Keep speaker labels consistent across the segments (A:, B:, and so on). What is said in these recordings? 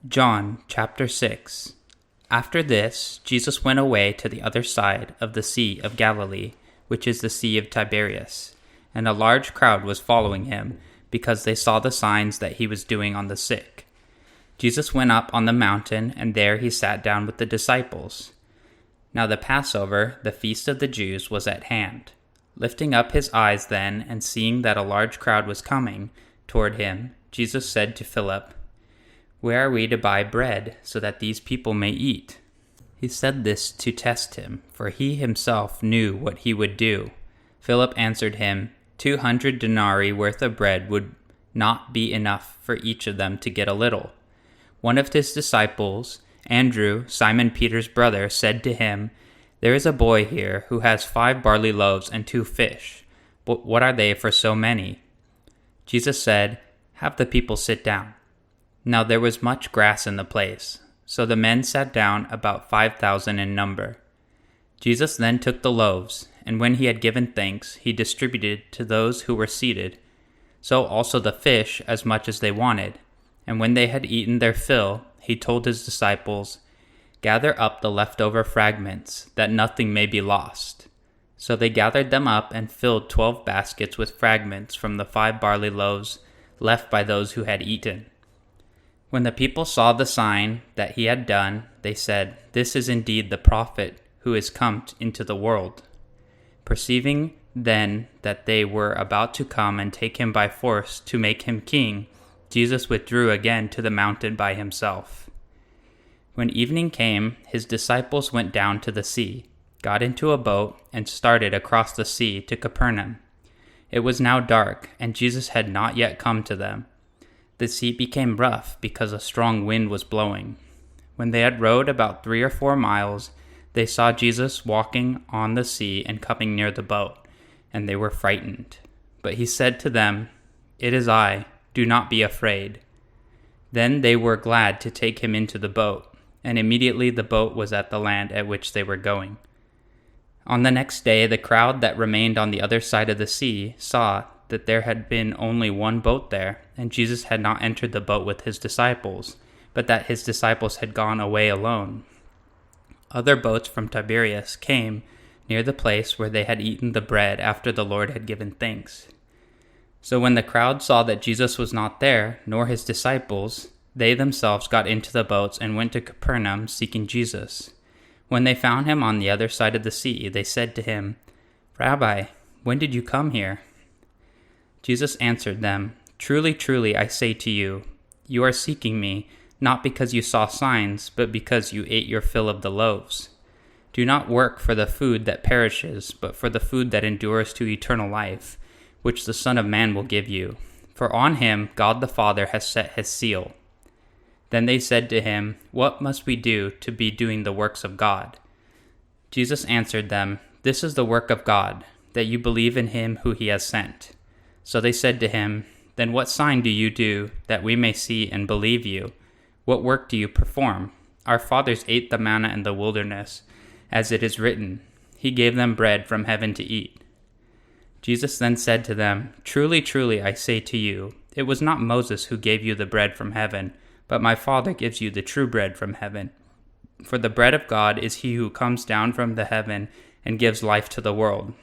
A: John chapter 6. After this, Jesus went away to the other side of the Sea of Galilee, which is the Sea of Tiberias, and a large crowd was following him, because they saw the signs that he was doing on the sick. Jesus went up on the mountain, and there he sat down with the disciples. Now the Passover, the feast of the Jews, was at hand. Lifting up his eyes then, and seeing that a large crowd was coming toward him, Jesus said to Philip, "Where are we to buy bread, so that these people may eat?" He said this to test him, for he himself knew what he would do. Philip answered him, 200 denarii worth of bread would not be enough for each of them to get a little. One of his disciples, Andrew, Simon Peter's brother, said to him, "There is a boy here who has 5 barley loaves and 2 fish. But what are they for so many?" Jesus said, "Have the people sit down." Now there was much grass in the place, so the men sat down, about 5,000 in number. Jesus then took the loaves, and when he had given thanks, he distributed to those who were seated, so also the fish as much as they wanted. And when they had eaten their fill, he told his disciples, "Gather up the leftover fragments, that nothing may be lost." So they gathered them up and filled 12 baskets with fragments from the 5 barley loaves left by those who had eaten. When the people saw the sign that he had done, they said, "This is indeed the prophet who is come into the world." Perceiving then that they were about to come and take him by force to make him king, Jesus withdrew again to the mountain by himself. When evening came, his disciples went down to the sea, got into a boat, and started across the sea to Capernaum. It was now dark, and Jesus had not yet come to them. The sea became rough because a strong wind was blowing. When they had rowed about 3 or 4 miles, they saw Jesus walking on the sea and coming near the boat, and they were frightened. But he said to them, "It is I, do not be afraid." Then they were glad to take him into the boat, and immediately the boat was at the land at which they were going. On the next day, the crowd that remained on the other side of the sea saw that there had been only one boat there, and Jesus had not entered the boat with his disciples, but that his disciples had gone away alone. Other boats from Tiberias came near the place where they had eaten the bread after the Lord had given thanks. So when the crowd saw that Jesus was not there, nor his disciples, they themselves got into the boats and went to Capernaum seeking Jesus. When they found him on the other side of the sea, they said to him, "Rabbi, when did you come here?" Jesus answered them, "Truly, truly, I say to you, you are seeking me, not because you saw signs, but because you ate your fill of the loaves. Do not work for the food that perishes, but for the food that endures to eternal life, which the Son of Man will give you. For on him God the Father has set his seal." Then they said to him, "What must we do to be doing the works of God?" Jesus answered them, "This is the work of God, that you believe in him who he has sent." So they said to him, "Then what sign do you do, that we may see and believe you? What work do you perform? Our fathers ate the manna in the wilderness, as it is written, 'He gave them bread from heaven to eat.'" Jesus then said to them, "Truly, truly, I say to you, it was not Moses who gave you the bread from heaven, but my Father gives you the true bread from heaven. For the bread of God is he who comes down from the heaven and gives life to the world."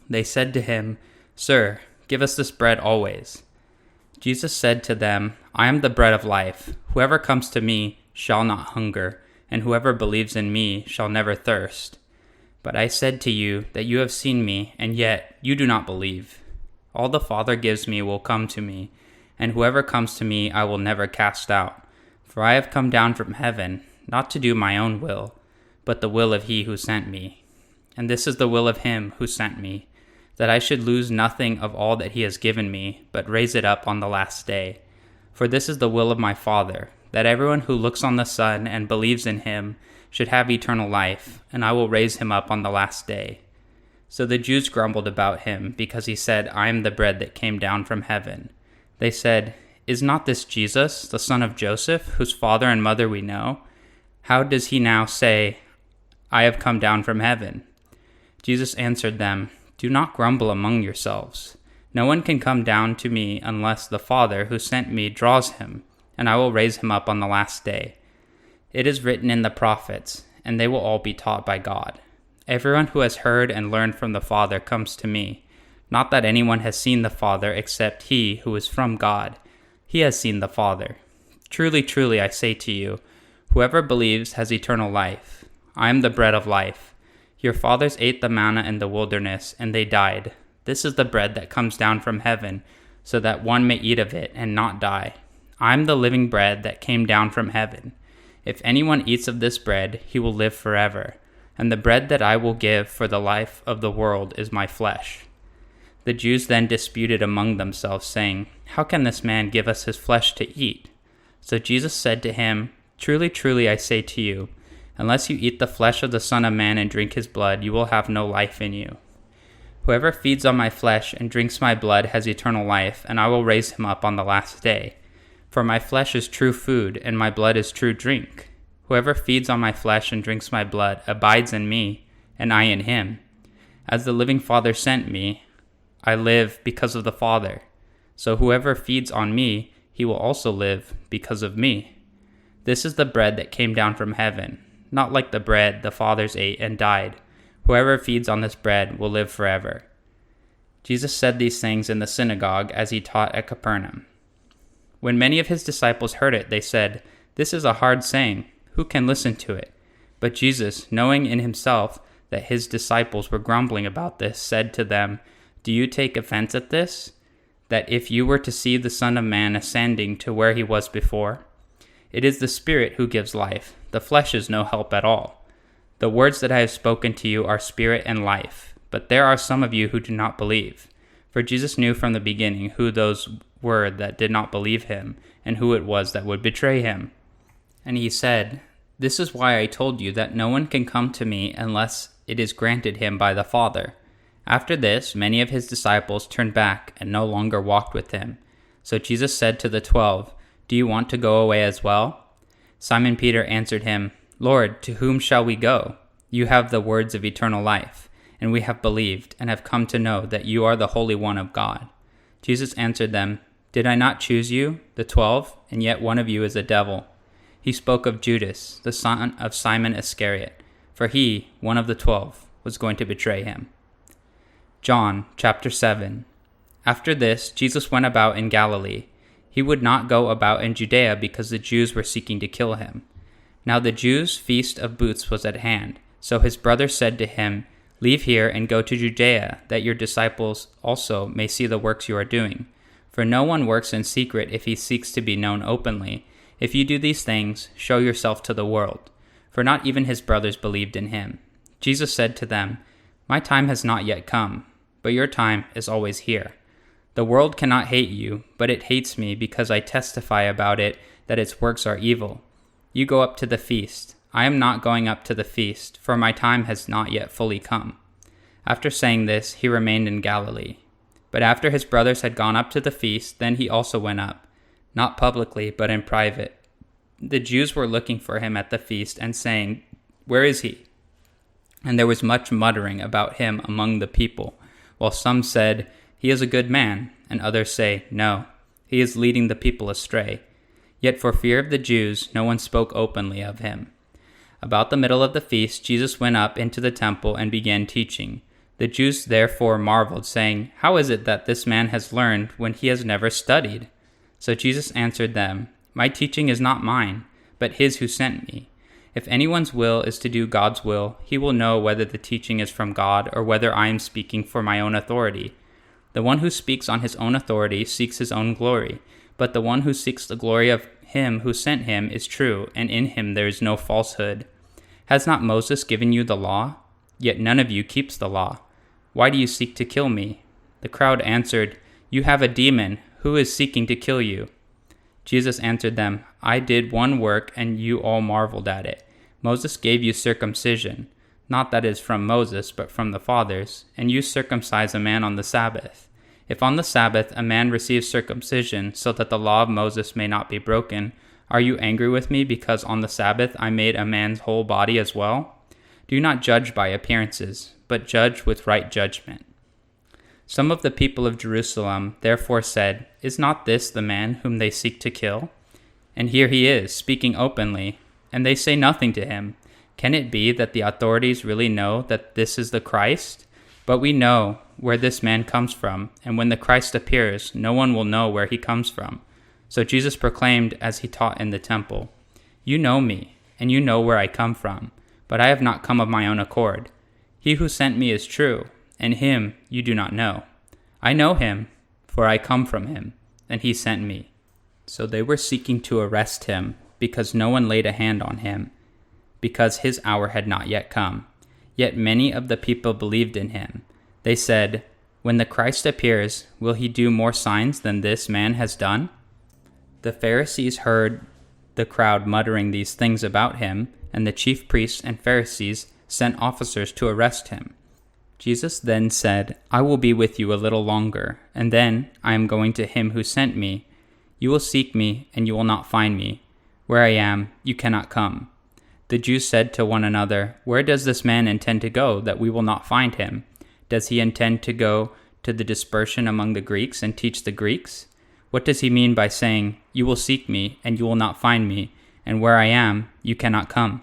A: They said to him, "Sir, give us this bread always." Jesus said to them, "I am the bread of life. Whoever comes to me shall not hunger, and whoever believes in me shall never thirst. But I said to you that you have seen me, and yet you do not believe. All the Father gives me will come to me, and whoever comes to me I will never cast out. For I have come down from heaven, not to do my own will, but the will of he who sent me. And this is the will of him who sent me, that I should lose nothing of all that he has given me, but raise it up on the last day. For this is the will of my Father, that everyone who looks on the Son and believes in him should have eternal life, and I will raise him up on the last day." So the Jews grumbled about him, because he said, "I am the bread that came down from heaven." They said, "Is not this Jesus, the son of Joseph, whose father and mother we know? How does he now say, 'I have come down from heaven'?" Jesus answered them, "Do not grumble among yourselves. No one can come down to me unless the Father who sent me draws him, and I will raise him up on the last day. It is written in the prophets, and they will all be taught by God. Everyone who has heard and learned from the Father comes to me. Not that anyone has seen the Father except he who is from God. He has seen the Father. Truly, truly, I say to you, whoever believes has eternal life. I am the bread of life. Your fathers ate the manna in the wilderness, and they died. This is the bread that comes down from heaven, so that one may eat of it and not die. I am the living bread that came down from heaven. If anyone eats of this bread, he will live forever. And the bread that I will give for the life of the world is my flesh. The Jews then disputed among themselves, saying, How can this man give us his flesh to eat? So Jesus said to him, Truly, truly, I say to you, unless you eat the flesh of the Son of Man and drink his blood, you will have no life in you. Whoever feeds on my flesh and drinks my blood has eternal life, and I will raise him up on the last day. For my flesh is true food, and my blood is true drink. Whoever feeds on my flesh and drinks my blood abides in me, and I in him. As the living Father sent me, I live because of the Father. So whoever feeds on me, he will also live because of me. This is the bread that came down from heaven, not like the bread the fathers ate and died. Whoever feeds on this bread will live forever. Jesus said these things in the synagogue as he taught at Capernaum. When many of his disciples heard it, they said, This is a hard saying. Who can listen to it? But Jesus, knowing in himself that his disciples were grumbling about this, said to them, Do you take offense at this? That if you were to see the Son of Man ascending to where he was before? It is the Spirit who gives life. The flesh is no help at all. The words that I have spoken to you are spirit and life. But there are some of you who do not believe. For Jesus knew from the beginning who those were that did not believe him, and who it was that would betray him. And he said, This is why I told you that no one can come to me unless it is granted him by the Father. After this, many of his disciples turned back and no longer walked with him. So Jesus said to the 12, Do you want to go away as well? Simon Peter answered him, Lord, to whom shall we go? You have the words of eternal life, and we have believed and have come to know that you are the Holy One of God. Jesus answered them, Did I not choose you, the 12, and yet one of you is a devil? He spoke of Judas, the son of Simon Iscariot, for he, one of the 12, was going to betray him. John chapter 7. After this, Jesus went about in Galilee. He would not go about in Judea because the Jews were seeking to kill him. Now the Jews' feast of booths was at hand. So his brothers said to him, Leave here and go to Judea, that your disciples also may see the works you are doing. For no one works in secret if he seeks to be known openly. If you do these things, show yourself to the world. For not even his brothers believed in him. Jesus said to them, My time has not yet come, but your time is always here. The world cannot hate you, but it hates me because I testify about it that its works are evil. You go up to the feast. I am not going up to the feast, for my time has not yet fully come. After saying this, he remained in Galilee. But after his brothers had gone up to the feast, then he also went up. Not publicly, but in private. The Jews were looking for him at the feast and saying, Where is he? And there was much muttering about him among the people, while some said, He is a good man, and others say, No, he is leading the people astray. Yet for fear of the Jews, no one spoke openly of him. About the middle of the feast, Jesus went up into the temple and began teaching. The Jews therefore marveled, saying, How is it that this man has learned when he has never studied? So Jesus answered them, My teaching is not mine, but his who sent me. If anyone's will is to do God's will, he will know whether the teaching is from God or whether I am speaking for my own authority. The one who speaks on his own authority seeks his own glory, but the one who seeks the glory of him who sent him is true, and in him there is no falsehood. Has not Moses given you the law? Yet none of you keeps the law. Why do you seek to kill me? The crowd answered, You have a demon. Who is seeking to kill you? Jesus answered them, I did one work, and you all marveled at it. Moses gave you circumcision, not that is from Moses, but from the fathers, and you circumcise a man on the Sabbath. If on the Sabbath a man receives circumcision, so that the law of Moses may not be broken, are you angry with me because on the Sabbath I made a man's whole body as well? Do not judge by appearances, but judge with right judgment. Some of the people of Jerusalem therefore said, Is not this the man whom they seek to kill? And here he is, speaking openly, and they say nothing to him. Can it be that the authorities really know that this is the Christ? But we know where this man comes from, and when the Christ appears, no one will know where he comes from." So Jesus proclaimed as he taught in the temple, "You know me, and you know where I come from, but I have not come of my own accord. He who sent me is true, and him you do not know. I know him, for I come from him, and he sent me." So they were seeking to arrest him, because no one laid a hand on him, because his hour had not yet come. Yet many of the people believed in him. They said, "When the Christ appears, will he do more signs than this man has done?" The Pharisees heard the crowd muttering these things about him, and the chief priests and Pharisees sent officers to arrest him. Jesus then said, "I will be with you a little longer, and then I am going to him who sent me. You will seek me, and you will not find me. Where I am, you cannot come." The Jews said to one another, "Where does this man intend to go, that we will not find him? Does he intend to go to the dispersion among the Greeks and teach the Greeks? What does he mean by saying, 'You will seek me, and you will not find me, and where I am, you cannot come'?"